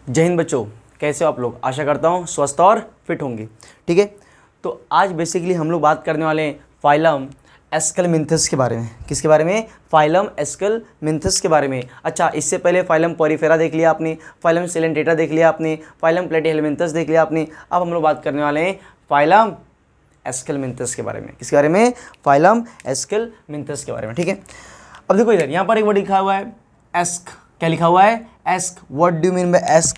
जय हिंद बच्चों, कैसे हो आप लोग। आशा करता हूँ स्वस्थ और फिट होंगे। ठीक है, तो आज बेसिकली हम लोग बात करने वाले हैं फाइलम एस्केलमिंथस के बारे में। किसके बारे में? फाइलम एस्केलमिंथस के बारे में। अच्छा, इससे पहले फाइलम पॉरीफेरा देख लिया आपने, फाइलम सिलेंटेटा देख लिया आपने, फाइलम प्लेटीहेलमिंथस देख लिया आपने। अब हम लोग बात करने वाले हैं फाइलम एस्केलमिंथस के बारे में। किसके बारे में? फाइलम एस्केलमिंथस के बारे में। ठीक है, अब देखो इधर यहाँ पर एक वर्ड लिखा हुआ है एस्क। क्या लिखा हुआ है? Ask. What do mean by ask?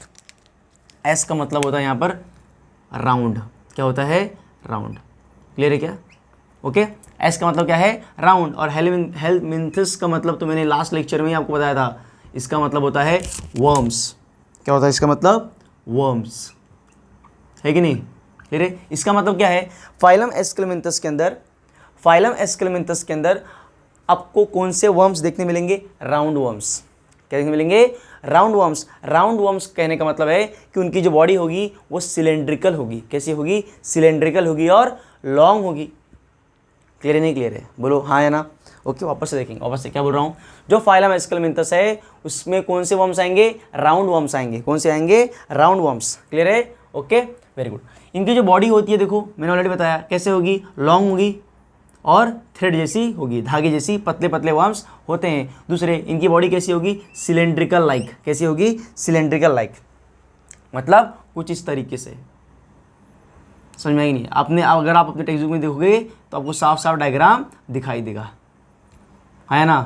Ask का मतलब होता है यहाँ पर राउंड। क्या होता है? राउंड। क्लियर है क्या? ओके, एस्क का मतलब क्या है? राउंड। और हेलमिंथस का मतलब तो मैंने लास्ट लेक्चर में ही आपको बताया था, इसका मतलब होता है वर्म्स। क्या होता है इसका मतलब? वर्म्स, है कि नहीं? क्लियर है? इसका मतलब क्या है? फाइलम एस्केलमिंथस के अंदर, फाइलम एस्केलमिंथस के अंदर आपको कौन से वर्म्स देखने मिलेंगे? Round worms. क्या देखने मिलेंगे? Round worms. राउंड वर्म्स कहने का मतलब है कि उनकी जो बॉडी होगी वो सिलेंड्रिकल होगी। कैसी होगी? सिलेंड्रिकल होगी और लॉन्ग होगी। क्लियर है नहीं क्लियर है? बोलो हाँ या ना। ओके, वापस से देखेंगे। वापस से क्या बोल रहा हूँ? जो फाइलम एस्केलमिंथस है उसमें कौन से वर्म्स आएंगे? राउंड वर्म्स आएंगे। कौन से आएंगे? Round worms. क्लियर है? Okay, very good. इनकी जो बॉडी होती है देखो, मैंने ऑलरेडी बताया कैसे होगी? लॉन्ग होगी और थ्रेड जैसी होगी, धागे जैसी पतले पतले वर्म्स होते हैं। दूसरे, इनकी बॉडी कैसी होगी? Cylindrical like. कैसी होगी? सिलेंड्रिकल लाइक, मतलब कुछ इस तरीके से। समझ में आई नहीं? आपने अगर आप अपने टेक्स्ट बुक में देखोगे तो आपको साफ साफ डायग्राम दिखाई देगा, है ना?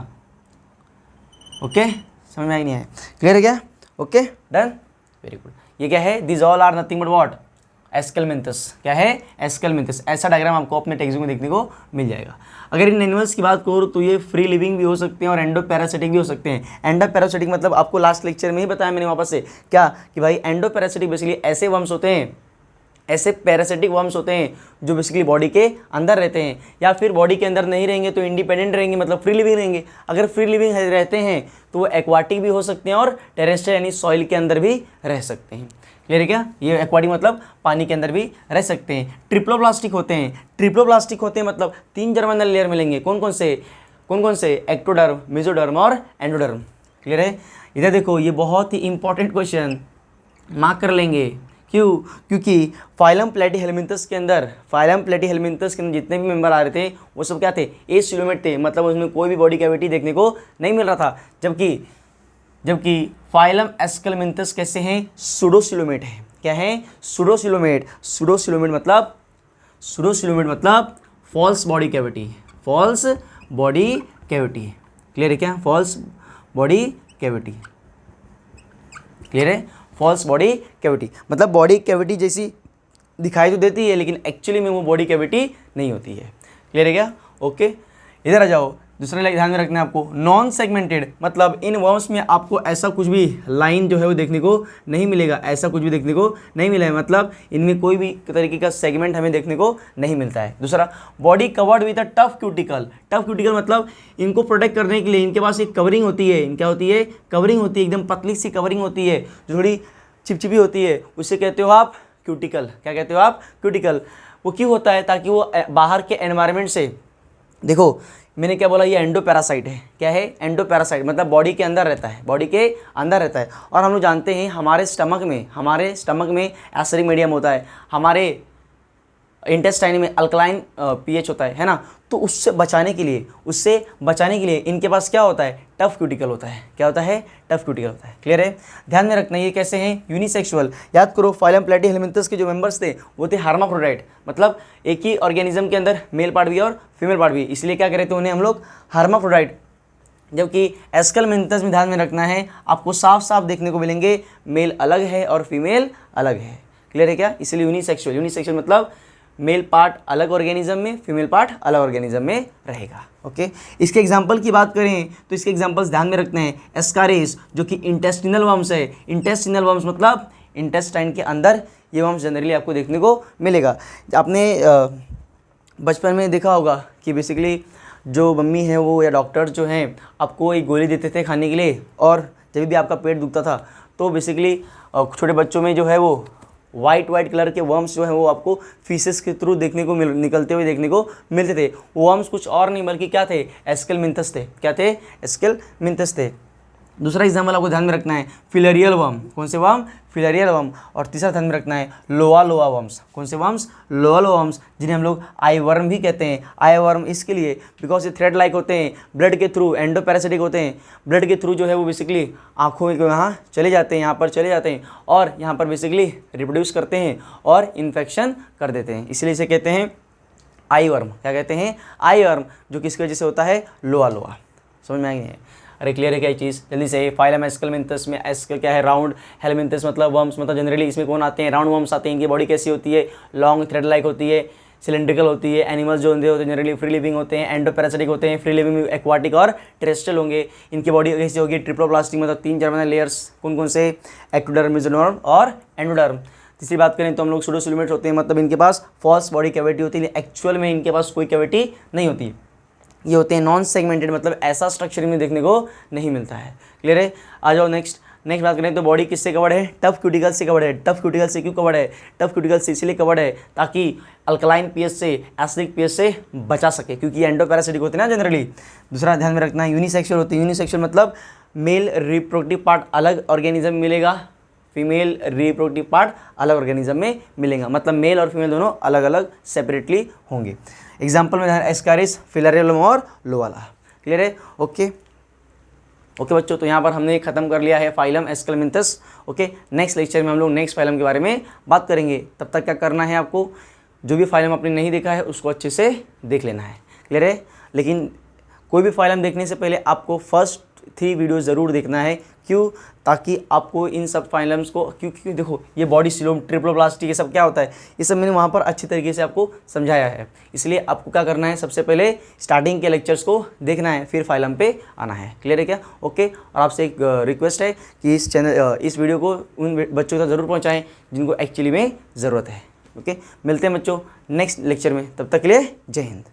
ओके, समझ में आई नहीं है? क्लियर है क्या? Okay, done, very good. ये क्या है? This all are nothing but what? Aschelminthes. क्या है? एस्केलमिंथस। ऐसा डायग्राम आपको अपने टेक्स्ट बुक में देखने को मिल जाएगा। अगर इन एनिमल्स की बात करूँ तो ये फ्री लिविंग भी हो सकते हैं और एंडोपैरासिटिक भी हो सकते हैं। एंडोपैरासिटिक मतलब आपको लास्ट लेक्चर में ही बताया मैंने वापस से, क्या कि भाई एंडोपैरासिटिक बेसिकली ऐसे वर्म्स होते हैं, ऐसे पैरासिटिक वर्म्स होते हैं जो बेसिकली बॉडी के अंदर रहते हैं, या फिर बॉडी के अंदर नहीं रहेंगे तो इंडिपेंडेंट रहेंगे, मतलब फ्री लिविंग रहेंगे। अगर फ्री लिविंग रहते हैं तो वो एक्वाटिक भी हो सकते हैं और टेरेस्ट्रियल यानी सॉइल के अंदर भी रह सकते हैं। क्लियर है क्या? ये एक्वाटिक मतलब पानी के अंदर भी रह सकते हैं। ट्रिप्लोप्लास्टिक होते हैं। ट्रिप्लोप्लास्टिक होते हैं मतलब 3 जर्मिनल लेयर मिलेंगे। कौन कौन से? एक्टोडर्म, मेसोडर्म और एंडोडर्म। क्लियर है? इधर देखो, ये बहुत ही इंपॉर्टेंट क्वेश्चन, मार्क कर लेंगे। क्यों? क्योंकि फाइलम प्लेटीहेलमिंथस के अंदर, जितने भी मेंबर आ रहे थे वो सब क्या थे? एसिलोमेट थे, मतलब उसमें कोई भी बॉडी कैविटी देखने को नहीं मिल रहा था। जबकि फाइलम एस्केलमिंथस कैसे हैं? सूडोसिलोमेट है। क्या है? सूडोसिलोमेट। सूडोसिलोमेट मतलब false body cavity. False body cavity. Clear है क्या? False body cavity. क्लियर है? फॉल्स बॉडी कैविटी मतलब बॉडी कैविटी जैसी दिखाई तो देती है लेकिन एक्चुअली में वो बॉडी कैविटी नहीं होती है। क्लियर है क्या? ओके, इधर आ जाओ। दूसरा ध्यान में रखना है आपको, नॉन सेगमेंटेड मतलब इन वर्म्स में आपको ऐसा कुछ भी लाइन जो है वो देखने को नहीं मिलेगा। ऐसा कुछ भी देखने को नहीं मिला है, मतलब इनमें कोई भी तरीके का सेगमेंट हमें देखने को नहीं मिलता है। दूसरा, body covered with a tough cuticle. Tough cuticle मतलब इनको प्रोटेक्ट करने के लिए इनके पास एक कवरिंग होती है। क्या होती है? कवरिंग होती है, एकदम पतली सी कवरिंग होती है जो थोड़ी चिपचिपी होती है, उससे कहते हो आप क्यूटिकल। क्या कहते हो आप? क्यूटिकल। वो क्यों होता है? ताकि वो बाहर के एनवायरनमेंट से, देखो मैंने क्या बोला, ये एंडोपैरासाइट है। क्या है? एंडोपैरासाइट मतलब बॉडी के अंदर रहता है, बॉडी के अंदर रहता है। और हम लोग जानते हैं हमारे स्टमक में एसिडिक मीडियम होता है, हमारे इंटेस्टाइन में अल्कलाइन पीएच होता है ना। तो उससे बचाने के लिए इनके पास क्या होता है? टफ क्यूटिकल होता है। क्या होता है? टफ क्यूटिकल होता है। क्लियर है? ध्यान में रखना, ये कैसे हैं? यूनिसेक्सुअल। याद करो, फाइलम प्लेटीहेलमिंथस के जो मेंबर्स थे वो थे हर्माफ्रोडाइट, मतलब एक ही ऑर्गेनिज्म के अंदर मेल पार्ट भी और फीमेल पार्ट भी, इसलिए क्या करे थे उन्हें हम लोग? हर्माफ्रोडाइट। जबकि एस्केलमिंथस में ध्यान में रखना है, आपको साफ साफ देखने को मिलेंगे मेल अलग है और फीमेल अलग है। क्लियर है क्या? इसलिए यूनिसेक्सुअल मतलब मेल पार्ट अलग ऑर्गेनिज्म में, फीमेल पार्ट अलग ऑर्गेनिज्म में रहेगा। ओके, इसके एग्जांपल की बात करें तो इसके एग्जांपल्स ध्यान में रखते हैं। एस्कारिस जो कि इंटेस्टिनल वर्म्स है। इंटेस्टिनल वर्म्स मतलब इंटेस्टाइन के अंदर ये वर्म्स जनरली आपको देखने को मिलेगा। आपने बचपन में देखा होगा कि बेसिकली जो मम्मी है वो या डॉक्टर जो हैं आपको एक गोली देते थे खाने के लिए, और जब भी आपका पेट दुखता था तो बेसिकली छोटे बच्चों में जो है वो वाइट कलर के वर्म्स जो हैं वो आपको फीसेस के थ्रू देखने को निकलते हुए देखने को मिलते थे। वो वर्म्स कुछ और नहीं बल्कि क्या थे? एस्केलमिंथस थे। क्या थे? एस्केलमिंथस थे। दूसरा एग्जाम्पल आपको ध्यान में रखना है फिलेरियल वर्म, कौन से वर्म, फिलेरियल वर्म। और तीसरा ध्यान में रखना है लोआ लोआ वर्म्स, कौन से वर्म्स, लोआ लोआ वर्म्स, जिन्हें हम लोग आई वर्म भी कहते हैं। आई वर्म इसके लिए बिकॉज ये थ्रेड लाइक होते हैं, ब्लड के थ्रू एंडोपैरासिटिक होते हैं, ब्लड के थ्रू जो है वो बेसिकली आँखों के यहाँ चले जाते हैं, यहाँ पर चले जाते हैं और यहाँ पर बेसिकली रिप्रोड्यूस करते हैं और इन्फेक्शन कर देते हैं, इसलिए इसे कहते हैं आई वर्म। क्या कहते हैं, आई वर्म, जो किसकी वजह से होता है, लोआ लोआ। समझ में आई है? अरे क्लियर है क्या ये चीज़, जल्दी से। फाइलम एस्केलमिंथस में एस्केल क्या है, राउंड, हेलमिंथस मतलब वर्म्स, मतलब जनरली इसमें कौन आते हैं, राउंड वर्म्स आते हैं। इनकी बॉडी कैसी होती है, लॉन्ग थ्रेड लाइक होती है, सिलेंड्रिकल होती है। एनिमल्स जो होते हैं जनरली फ्री लिविंग होते हैं, एंडोपैरासिटिक होते हैं, फ्री लिविंग एक्वाटिक और टेरेस्ट्रियल होंगे। इनकी बॉडी कैसी होगी, ट्रिप्लोप्लास्टिक, मतलब 3 जर्मिनल लेयर्स, कौन कौन से, एक्टोडर्म, मेसोडर्म और एंडोडर्म। तीसरी बात करें तो हम लोग सूडोसिलुमेट्स होते हैं, मतलब इनके पास फॉल्स बॉडी कैविटी होती है, एक्चुअल में इनके पास कोई कैविटी नहीं होती। ये होते हैं नॉन सेगमेंटेड, मतलब ऐसा स्ट्रक्चर में देखने को नहीं मिलता है। क्लियर है? आ जाओ नेक्स्ट बात करें तो बॉडी किससे कवर्ड है, टफ क्यूटिकल से कवर्ड है। टफ क्यूटिकल से क्यों कवर्ड है, टफ क्यूटिकल से इसलिए कवर्ड है ताकि अल्कलाइन पीएच से, एसिडिक पीएच से बचा सके, क्योंकि एंडोपैरासिटिक होते हैं ना जनरली। दूसरा ध्यान में रखना है यूनिसेक्सुअल होते हैं। यूनिसेक्सुअल मतलब मेल रिप्रोडक्टिव पार्ट अलग ऑर्गेनिज्म मिलेगा, फीमेल रिप्रोडक्टिव पार्ट अलग ऑर्गेनिज्म में मिलेगा, मतलब मेल और फीमेल दोनों अलग अलग सेपरेटली होंगे। एग्जाम्पल में एस्कारिस, फिलेरियल और लोआला। क्लियर है? ओके बच्चों, तो यहाँ पर हमने ख़त्म कर लिया है phylum Aschelminthes. Okay, next lecture में हम लोग नेक्स्ट फाइलम के बारे में बात करेंगे। तब तक क्या करना है आपको, जो भी फाइलम आपने नहीं देखा है उसको अच्छे से देख लेना है। क्लियर है? लेकिन कोई भी फाइलम देखने से पहले आपको फर्स्ट 3 वीडियो ज़रूर देखना है। क्यों? ताकि आपको इन सब फाइलम्स को, क्योंकि देखो ये बॉडी सिलोम, ट्रिप्लोप्लास्टी, ये सब क्या होता है, ये सब मैंने वहाँ पर अच्छी तरीके से आपको समझाया है। इसलिए आपको क्या करना है, सबसे पहले स्टार्टिंग के लेक्चर्स को देखना है, फिर फाइलम पे आना है। क्लियर है क्या? ओके। और आपसे एक रिक्वेस्ट है कि इस वीडियो को उन बच्चों तक ज़रूर पहुँचाएँ जिनको एक्चुअली में ज़रूरत है। ओके, मिलते हैं बच्चों नेक्स्ट लेक्चर में, तब तक के लिए जय हिंद।